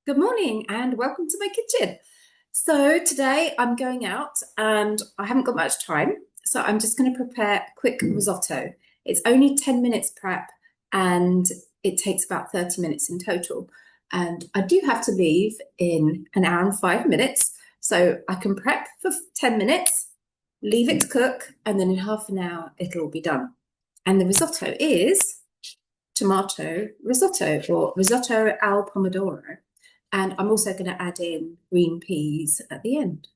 Good morning and welcome to my kitchen. So today I'm going out and I haven't got much time, so I'm just going to prepare a quick risotto. It's only 10 minutes prep and it takes about 30 minutes in total. And I do have to leave in an hour and 5 minutes, so I can prep for 10 minutes, leave it to cook, and then in half an hour it'll all be done. And the risotto is tomato risotto or risotto al pomodoro. And I'm also going to add in green peas at the end.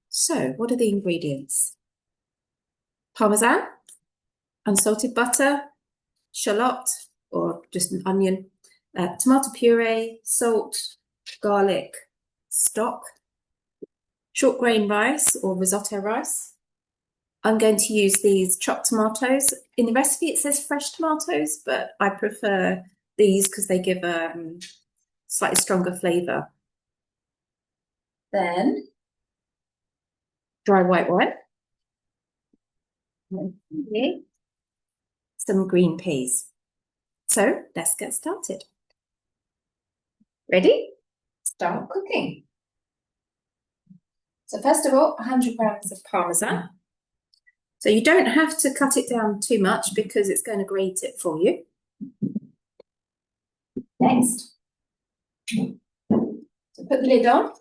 So what are the ingredients? Parmesan, unsalted butter, shallot or just an onion, tomato puree, salt, garlic, stock, short grain rice or risotto rice. I'm going to use these chopped tomatoes. In the recipe it says fresh tomatoes, but I prefer these because they give a slightly stronger flavour. Then dry white wine. Okay. Some green peas. So let's get started. Ready? Start cooking. So first of all, 100 grams of Parmesan. So you don't have to cut it down too much because it's going to grate it for you. Next, so put the lid on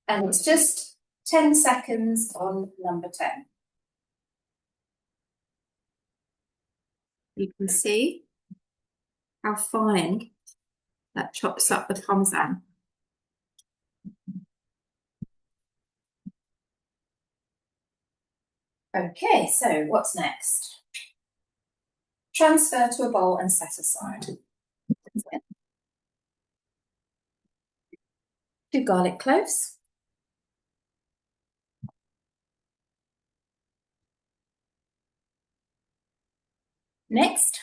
and it's just 10 seconds on number 10. You can see how fine that chops up the Parmesan. Okay, so what's next? Transfer to a bowl and set aside. 2 garlic cloves. Next,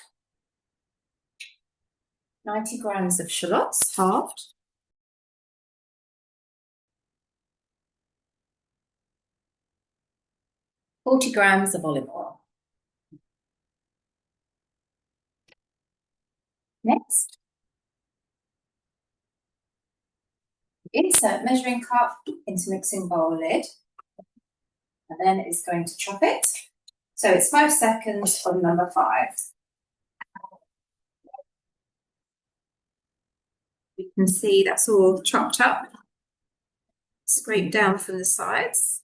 90 grams of shallots, halved. 40 grams of olive oil. Next, insert measuring cup into mixing bowl lid, and then it's going to chop it. So it's 5 seconds on number 5. You can see that's all chopped up, scraped down from the sides.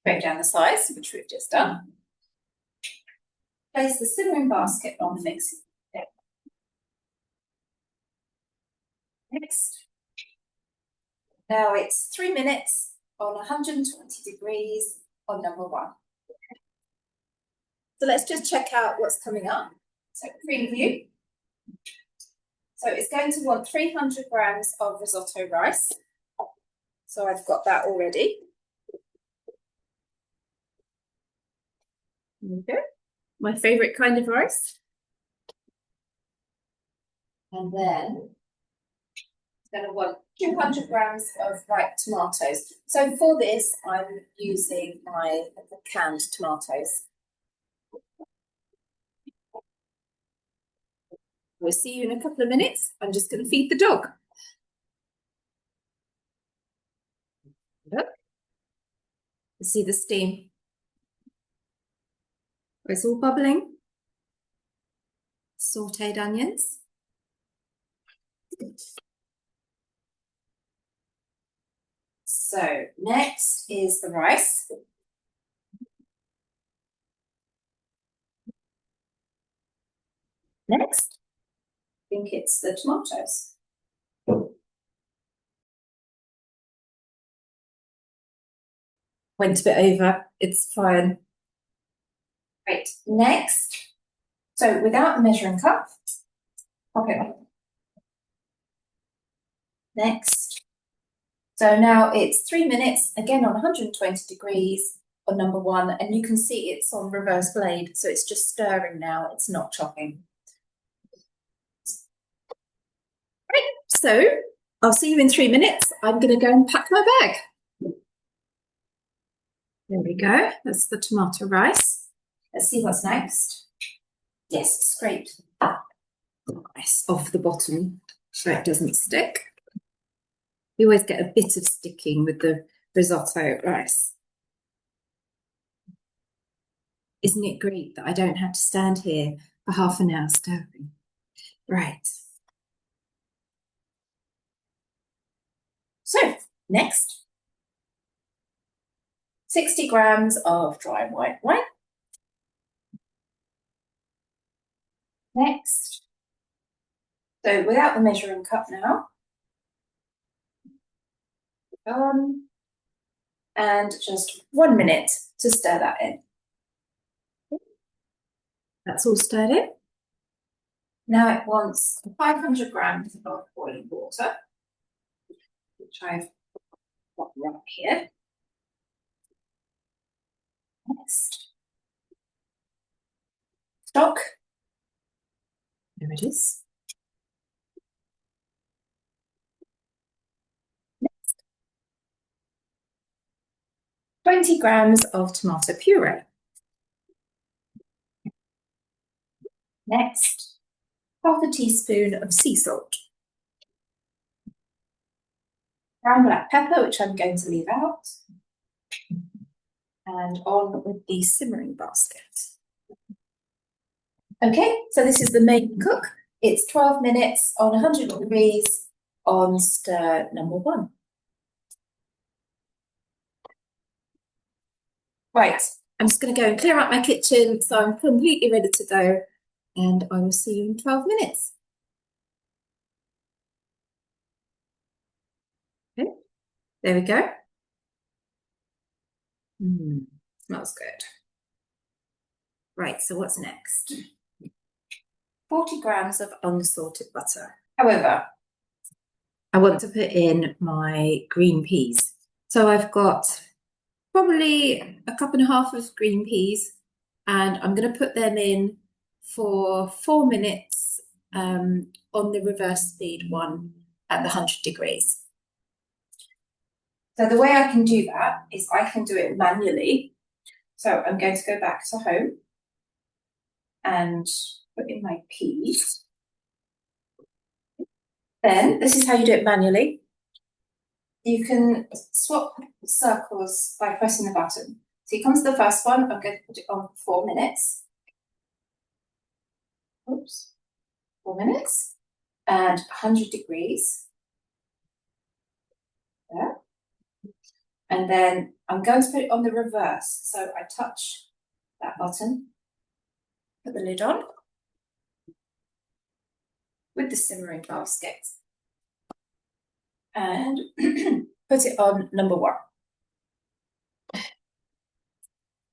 Scrape down the sides, which we've just done. Place the simmering basket on the mixing table. Next, now it's 3 minutes on 120 degrees on number 1. So let's just check out what's coming up. So preview. So it's going to want 300 grams of risotto rice. So I've got that already. There we go. My favourite kind of rice. And then it's going to want 200 grams of ripe tomatoes. So for this, I'm using my canned tomatoes. We'll see you in a couple of minutes. I'm just going to feed the dog. Look. You see the steam. It's all bubbling. Sauteed onions. So next is the rice. Next, I think it's the tomatoes. Went a bit over, it's fine. Right, next, so without a measuring cup, pop it on. Next, so now it's 3 minutes, again on 120 degrees on number 1, and you can see it's on reverse blade, so it's just stirring now, it's not chopping. Right, so I'll see you in 3 minutes. I'm going to go and pack my bag. There we go, that's the tomato rice. Let's see what's next. Yes, scrape the rice off the bottom so it doesn't stick. You always get a bit of sticking with the risotto rice. Isn't it great that I don't have to stand here for half an hour stirring? Right. So, next, 60 grams of dry white wine. Next, so without the measuring cup now, and just 1 minute to stir that in. That's all stirred in. Now it wants 500 grams of boiling water, which I've got right here. Next, stock. There it is. Next, 20 grams of tomato puree. Next, half a teaspoon of sea salt. Ground black pepper, which I'm going to leave out. And on with the simmering basket. Okay, so this is the main cook. It's 12 minutes on 100 degrees on stir number 1. Right, I'm just going to go and clear up my kitchen so I'm completely ready to go, and I will see you in 12 minutes. Okay, there we go. Smells good. Right, so what's next? 40 grams of unsalted butter. However, I want to put in my green peas. So I've got probably a cup and a half of green peas, and I'm going to put them in for 4 minutes on the reverse speed one at the 100 degrees. So the way I can do that is I can do it manually. So I'm going to go back to home and put in my peas. Then this is how you do it manually. You can swap circles by pressing the button. So you come to the first one, I'm going to put it on for 4 minutes. Oops, 4 minutes. And 100 degrees. There. And then I'm going to put it on the reverse. So I touch that button, put the lid on with the simmering basket, and put it on number 1.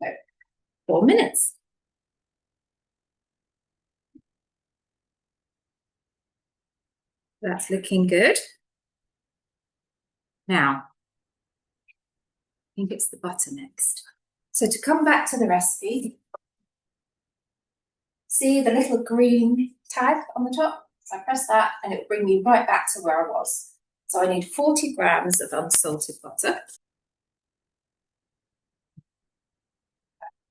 So 4 minutes. That's looking good. Now, I think it's the butter next. So to come back to the recipe, see the little green tag on the top? So I press that and it will bring me right back to where I was. So I need 40 grams of unsalted butter.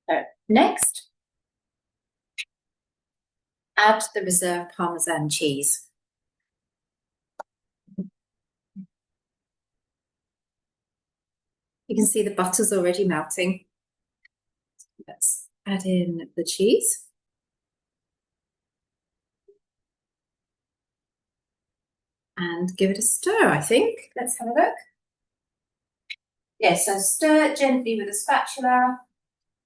So next, add the reserve Parmesan cheese. You can see the butter's already melting. Let's add in the cheese. And give it a stir, I think. Let's have a look. Yes, so stir gently with a spatula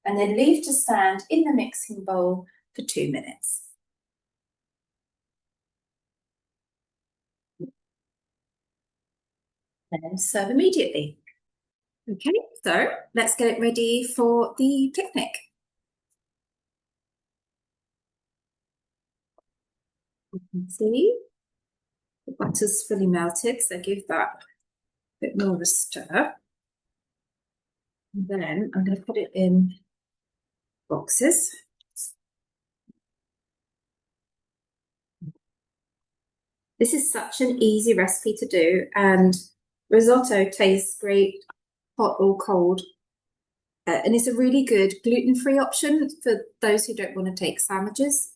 and then leave to stand in the mixing bowl for 2 minutes. And then serve immediately. Okay, so let's get it ready for the picnic. You can see the butter's fully melted, so give that a bit more of a stir. And then I'm going to put it in boxes. This is such an easy recipe to do, and risotto tastes great hot or cold. And it's a really good gluten-free option for those who don't want to take sandwiches.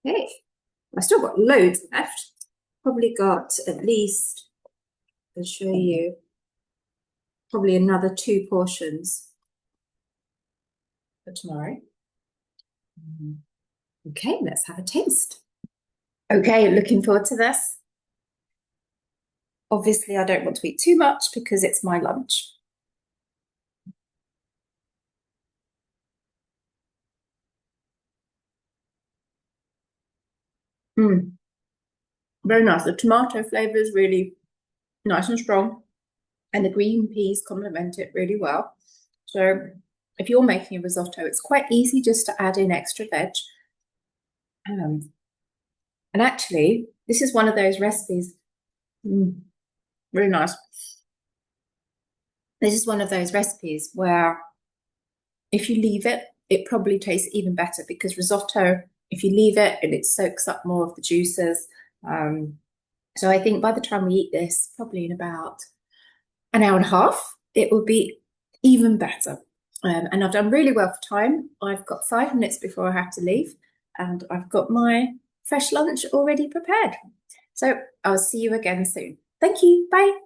Okay, I've still got loads left. Probably got at least, I'll show you, probably another 2 portions for tomorrow. Okay, let's have a taste. Okay, looking forward to this. Obviously, I don't want to eat too much because it's my lunch. Mm, very nice. The tomato flavour is really nice and strong, and the green peas complement it really well. So if you're making a risotto, it's quite easy just to add in extra veg. Um, and actually, this is one of those recipes. Really nice. This is one of those recipes where if you leave it, it probably tastes even better because risotto, if you leave it, and it soaks up more of the juices. So I think by the time we eat this, probably in about an hour and a half, it will be even better. And I've done really well for time. I've got 5 minutes before I have to leave, and I've got my fresh lunch already prepared. So I'll see you again soon. Thank you. Bye.